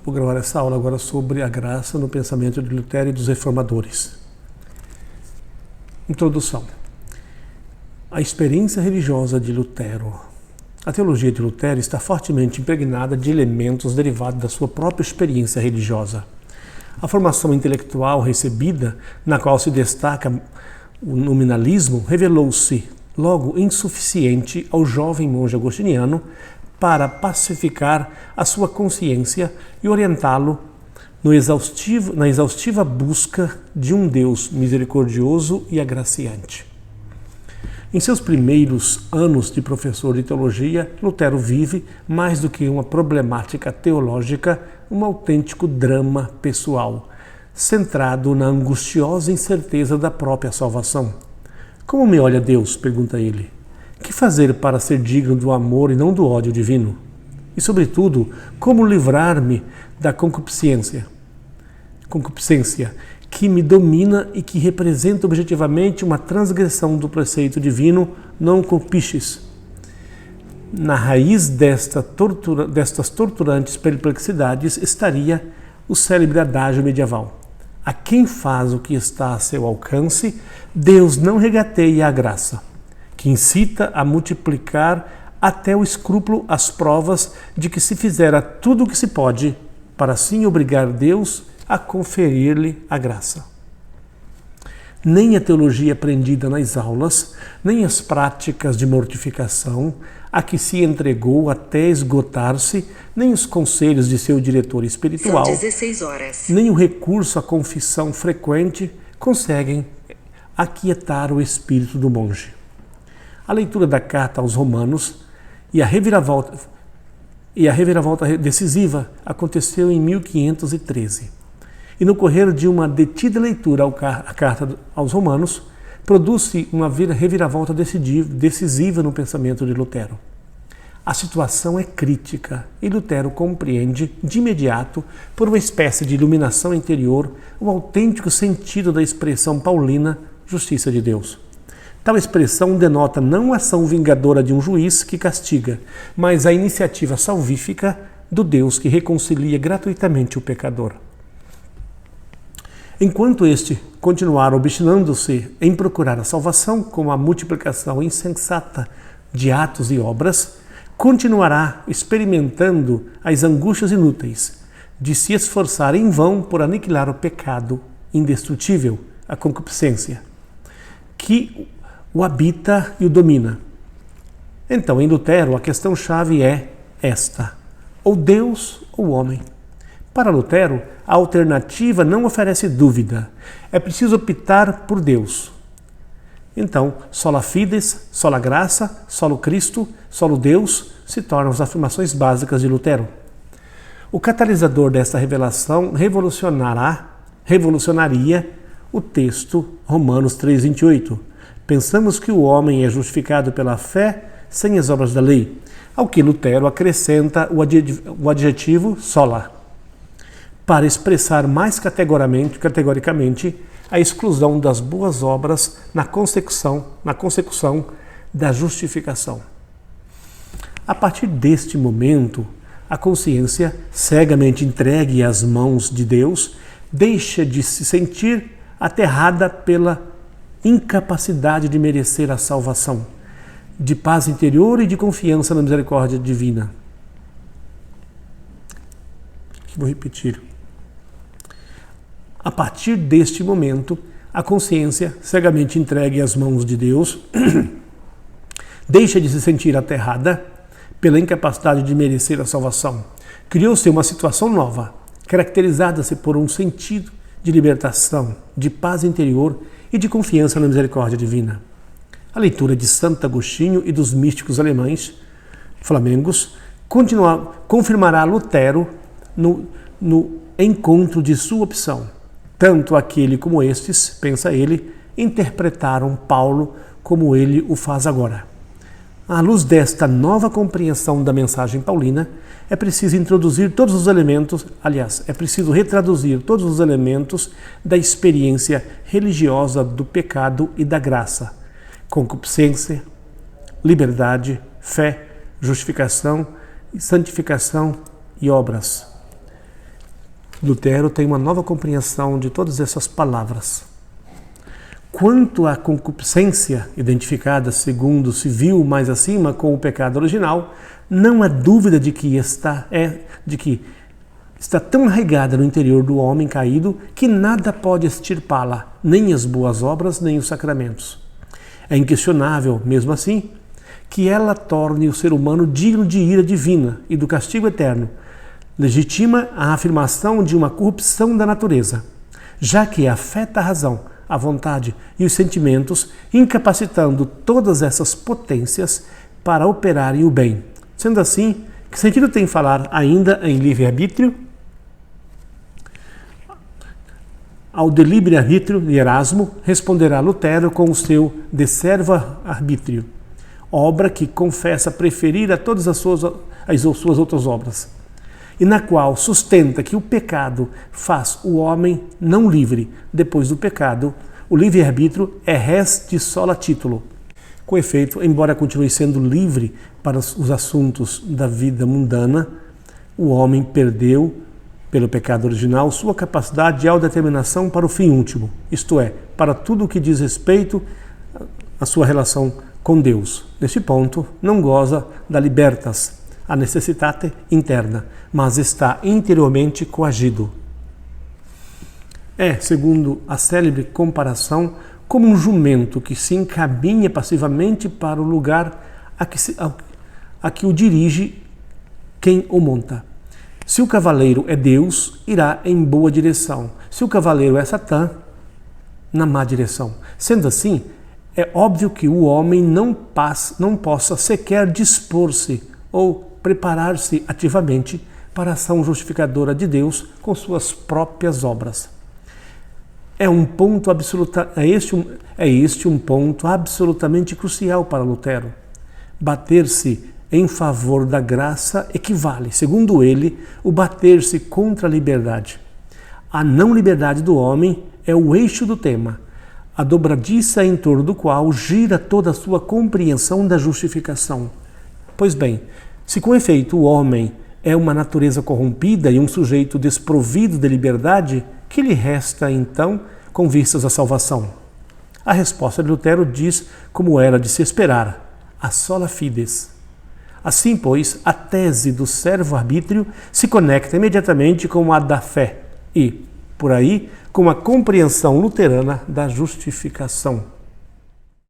Vou gravar esta aula agora sobre a graça no pensamento de Lutero e dos reformadores. Introdução. A experiência religiosa de Lutero. A teologia de Lutero está fortemente impregnada de elementos derivados da sua própria experiência religiosa. A formação intelectual recebida, na qual se destaca o nominalismo, revelou-se logo insuficiente ao jovem monge agostiniano para pacificar a sua consciência e orientá-lo na exaustiva busca de um Deus misericordioso e agraciante. Em seus primeiros anos de professor de teologia, Lutero vive, mais do que uma problemática teológica, um autêntico drama pessoal, centrado na angustiosa incerteza da própria salvação. Como me olha Deus? Pergunta ele. Que fazer para ser digno do amor e não do ódio divino? E, sobretudo, como livrar-me da concupiscência que me domina e que representa objetivamente uma transgressão do preceito divino, não concupisces. Na raiz destas torturantes perplexidades estaria o célebre adágio medieval. A quem faz o que está a seu alcance, Deus não regateia a graça, que incita a multiplicar até o escrúpulo as provas de que se fizera tudo o que se pode para assim obrigar Deus a conferir-lhe a graça. Nem a teologia aprendida nas aulas, nem as práticas de mortificação a que se entregou até esgotar-se, nem os conselhos de seu diretor espiritual, São 16 horas. nem o recurso à confissão frequente conseguem aquietar o espírito do monge. A leitura da carta aos Romanos e a reviravolta decisiva aconteceu em 1513. E no correr de uma detida leitura à carta aos Romanos, produz-se uma reviravolta decisiva no pensamento de Lutero. A situação é crítica e Lutero compreende de imediato, por uma espécie de iluminação interior, o autêntico sentido da expressão paulina justiça de Deus. Tal expressão denota não a ação vingadora de um juiz que castiga, mas a iniciativa salvífica do Deus que reconcilia gratuitamente o pecador. Enquanto este continuar obstinando-se em procurar a salvação com a multiplicação insensata de atos e obras, continuará experimentando as angústias inúteis de se esforçar em vão por aniquilar o pecado indestrutível, a concupiscência, que o habita e o domina. Então, em Lutero, a questão-chave é esta: ou Deus ou o homem. Para Lutero, a alternativa não oferece dúvida. É preciso optar por Deus. Então, sola fides, sola graça, solo Cristo, solo Deus se tornam as afirmações básicas de Lutero. O catalisador desta revelação revolucionaria o texto Romanos 3,28. Pensamos que o homem é justificado pela fé sem as obras da lei, ao que Lutero acrescenta o adjetivo sola, para expressar mais categoricamente a exclusão das boas obras na consecução da justificação. A partir deste momento, a consciência, cegamente entregue às mãos de Deus, deixa de se sentir aterrada pela incapacidade de merecer a salvação, de paz interior e de confiança na misericórdia divina. Vou repetir. A partir deste momento, a consciência, cegamente entregue às mãos de Deus, deixa de se sentir aterrada pela incapacidade de merecer a salvação. Criou-se uma situação nova, caracterizada-se por um sentido de libertação, de paz interior e de confiança na misericórdia divina. A leitura de Santo Agostinho e dos místicos alemães flamengos confirmará Lutero no encontro de sua opção. Tanto aquele como estes, pensa ele, interpretaram Paulo como ele o faz agora. À luz desta nova compreensão da mensagem paulina, é preciso introduzir todos os elementos, é preciso retraduzir todos os elementos da experiência religiosa do pecado e da graça: concupiscência, liberdade, fé, justificação, santificação e obras. Lutero tem uma nova compreensão de todas essas palavras. Quanto à concupiscência, identificada segundo se viu mais acima com o pecado original, não há dúvida de que está tão arraigada no interior do homem caído que nada pode extirpá-la, nem as boas obras, nem os sacramentos. É inquestionável, mesmo assim, que ela torne o ser humano digno de ira divina e do castigo eterno, legitima a afirmação de uma corrupção da natureza, já que afeta a razão, a vontade e os sentimentos, incapacitando todas essas potências para operarem o bem. Sendo assim, que sentido tem falar ainda em livre-arbítrio? Ao de livre-arbítrio de Erasmo, responderá Lutero com o seu De serva arbítrio, obra que confessa preferir a todas as suas outras obras, e na qual sustenta que o pecado faz o homem não livre. Depois do pecado, o livre-arbítrio é res de sola título. Com efeito, embora continue sendo livre para os assuntos da vida mundana, o homem perdeu, pelo pecado original, sua capacidade de autodeterminação para o fim último, isto é, para tudo o que diz respeito à sua relação com Deus. Neste ponto, não goza da libertas, a necessitate interna, mas está interiormente coagido. É, segundo a célebre comparação, como um jumento que se encaminha passivamente para o lugar a que o dirige quem o monta. Se o cavaleiro é Deus, irá em boa direção. Se o cavaleiro é Satã, na má direção. Sendo assim, é óbvio que o homem não possa sequer dispor-se ou preparar-se ativamente para a ação justificadora de Deus com suas próprias obras. É este um ponto absolutamente crucial para Lutero. Bater-se em favor da graça equivale, segundo ele, o bater-se contra a liberdade. A não liberdade do homem é o eixo do tema, a dobradiça em torno do qual gira toda a sua compreensão da justificação. Pois bem, se com efeito o homem é uma natureza corrompida e um sujeito desprovido de liberdade, que lhe resta então com vistas à salvação? A resposta de Lutero diz como era de se esperar, a sola fides. Assim, pois, a tese do servo-arbítrio se conecta imediatamente com a da fé e, por aí, com a compreensão luterana da justificação.